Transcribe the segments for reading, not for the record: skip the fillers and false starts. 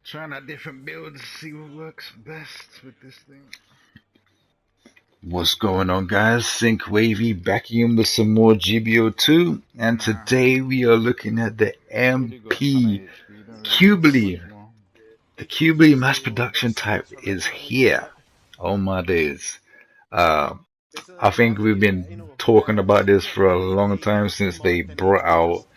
Trying out different builds, see what works best with this thing. What's going on, guys? Sync-WaVey back in with some more GBO2, and today we are looking at the Pretty good kind of MP HP. Don't really need too Qubeley. much more. The Qubeley mass production type is here. Oh my days. Uh, I think we've been talking about this for a long time since they brought out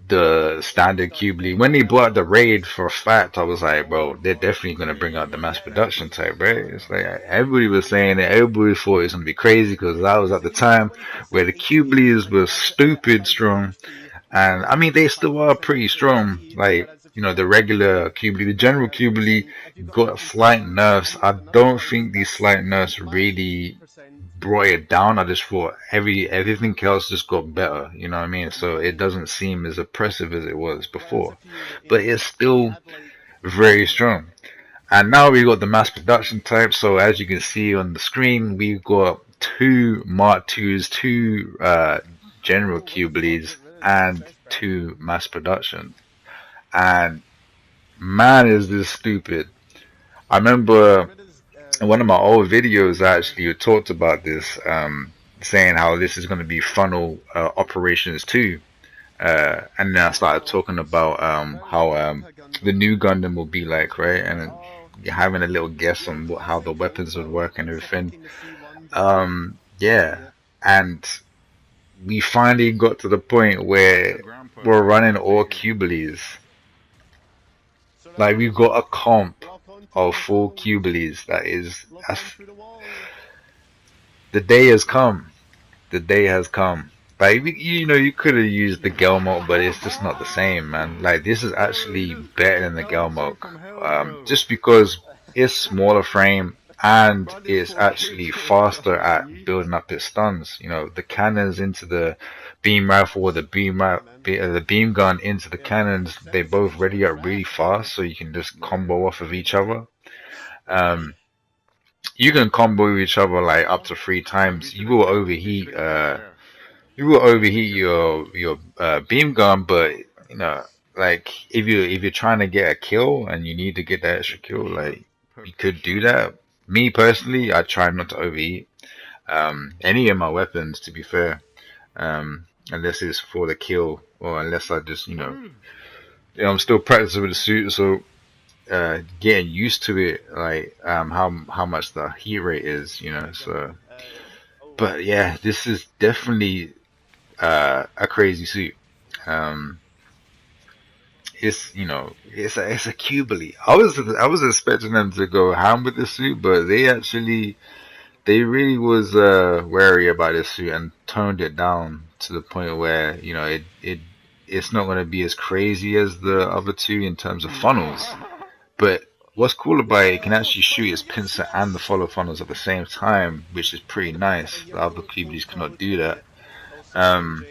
the standard Qubeley. When they brought out the raid for a fact, I was like, bro, they're definitely gonna bring out the mass production type, right? It's like everybody was saying it, everybody thought it was gonna be crazy because that was at the time where the Qubleys were stupid strong, and I mean they still are pretty strong. Like the regular Qubeley, the general Qubeley got slight nerfs. I don't think these slight nerfs really brought it down. I just thought everything else just got better, you know what I mean? So it doesn't seem as oppressive as it was before. But it's still very strong. And now we got the mass production type, so as you can see on the screen, we've got two Mark IIs, two general Qubleys, and two mass production. And man is this stupid. I remember in one of my old videos, actually, you talked about this, saying how this is going to be funnel operations too. And then I started talking about how the new Gundam will be like, right? And you're having a little guess on how the weapons would work and everything. Yeah. And we finally got to the point The where grandpa we're there, running he's all digging. Qubeleys. Like we've got a comp of full Qubeleys. The day has come. The day has come. Like you could have used the Gelmok, but it's just not the same, man. Like this is actually better than the Galaxy Gelmok, from hell, bro. just because it's smaller frame and Brought this it's whole kid actually to the faster charge, at G. building up its stuns. The cannons into the beam rifle or the beam gun into the cannons, they both ready up really fast, so you can just Yeah. combo off of each other. Um, you can combo each other like up to three Yo, times. be to the left. Be straight to the left. You will overheat your beam gun, but you know, like if you're trying to get a kill and you need to get that extra kill, like you Perfect could do shot. that. Me personally, I try not to overheat any of my weapons, to be fair, unless it's for the kill or unless I just I'm still practicing with the suit, so getting used to it, like how much the heat rate is, so. But yeah, this is definitely a crazy suit. Um, it's a Qubeley. I was expecting them to go ham with the suit, but they really was wary about this suit and toned it down to the point where it's not going to be as crazy as the other two in terms of funnels. But what's cool about it can actually shoot its pincer and the follow funnels at the same time, which is pretty nice. The other Qubeleys cannot do that. Um,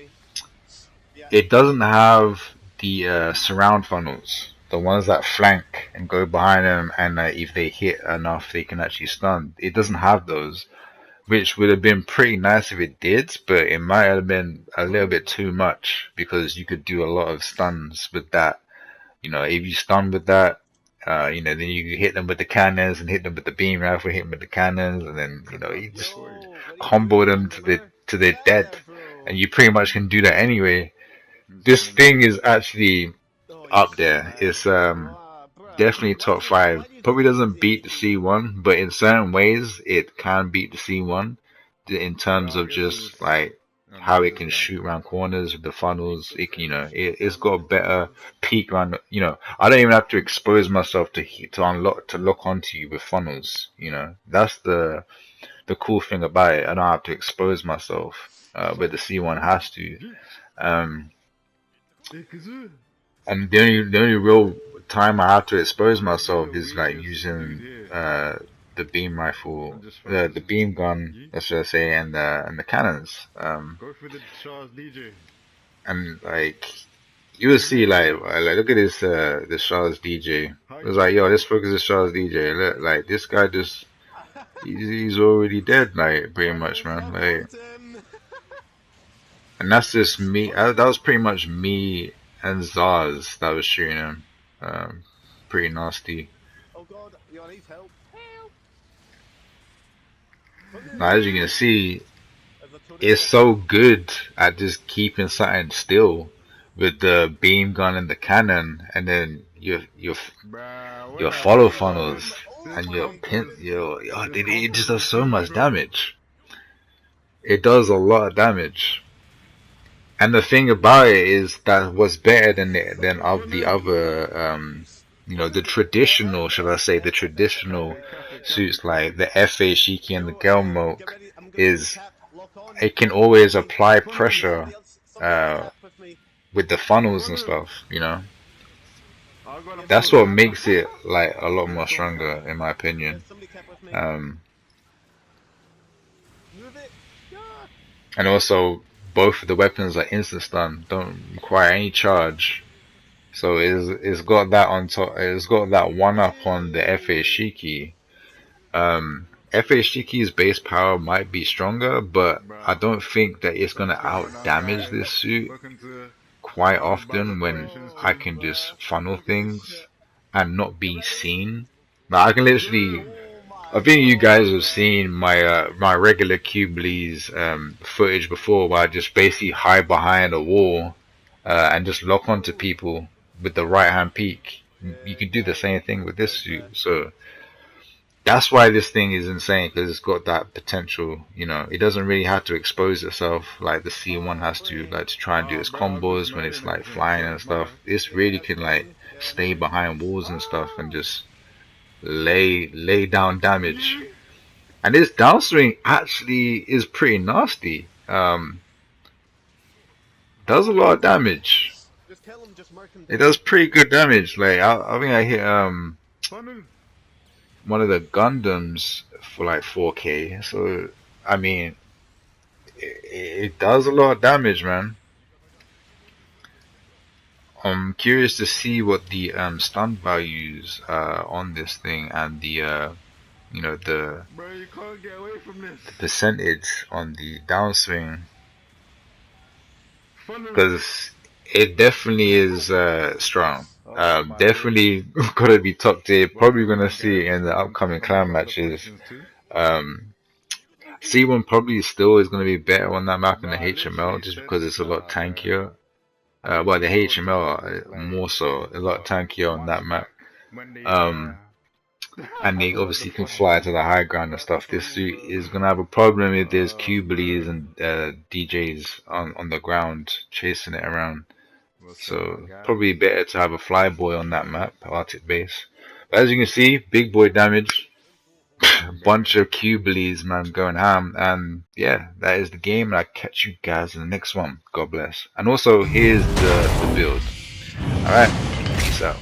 It doesn't have the surround funnels, the ones that flank and go behind them, and if they hit enough, they can actually stun. It doesn't have those, which would have been pretty nice if it did, but it might have been a little bit too much because you could do a lot of stuns with that. If you stun with that, then you hit them with the cannons and hit them with the beam rifle, hit them with the cannons, and then you just combo them to their dead, and you pretty much can do that anyway. This Insane. thing is actually up there. It's definitely top five. Probably doesn't beat the C1, but in certain ways it can beat the C1 in terms Well, I of guess just it's like gonna how be it this can guy. shoot around corners with the funnels. It's got a better peak around. I don't even have to expose myself to lock onto you with funnels. That's the cool thing about it. I don't have to expose myself, but the C1 has to. Um, And the only real time I have to expose What's the myself is like weirdest dude using here? the beam I'm rifle, just the focusing. beam gun, G? let's just say, and the cannons. Go for the Shaw's DJ. And like you will see, like look at this Charles DJ. How It was you like, yo, doing? let's focus this Charles DJ. Like this guy just he's already dead, like pretty much, man. Like, and that's just me. That was pretty much me and Zaz that was shooting him. Um, pretty nasty. Now, as you can see, it's so good at just keeping something still with the beam gun and the cannon, and then your follow funnels and your pin. It just does so much damage. It does a lot of damage. And the thing about it is that what's better than of the other, the traditional, should I say, the traditional suits like the FA Shiki and the Gelmoke is it can always apply pressure with the funnels and stuff. That's what makes it like a lot more stronger, in my opinion. And also, both of the weapons are instant stun, don't require any charge. So it's got that on top. It's got that one up on the FA Shiki. FA Shiki's base power might be stronger, but I don't think that it's gonna out damage this suit quite often when I can just funnel things and not be seen. Like I can literally. I think you guys have seen my regular Qubeley's footage before, where I just basically hide behind a wall and just lock onto people with the right hand peek. You can do the same thing with this suit, so that's why this thing is insane, because it's got that potential. It doesn't really have to expose itself like the C1 has to, like to try and do its combos when it's like flying and stuff. This really can like stay behind walls and stuff and just lay down damage. And this downswing actually is pretty nasty. Does a lot of damage. It does pretty good damage. Like I think I hit one of the Gundams for like 4K. So I mean, it does a lot of damage, man. I'm curious to see what the stun values on this thing and the the percentage on the downswing, because it definitely is strong. Definitely gotta be top tier. Probably gonna see it in the upcoming clan matches. C1 probably still is gonna be better on that map than the HML, just because it's a lot tankier. Well, the HML more so, a lot tankier on that map. And they obviously can fly to the high ground and stuff. This suit is gonna have a problem if there's Qubeleys and DJs on the ground chasing it around. So probably better to have a flyboy on that map, Arctic base. But as you can see, big boy damage. Bunch of Qubeleys, man, going ham. And yeah, that is the game, and I'll catch you guys in the next one. God bless. And also, here's the build. Alright, peace out.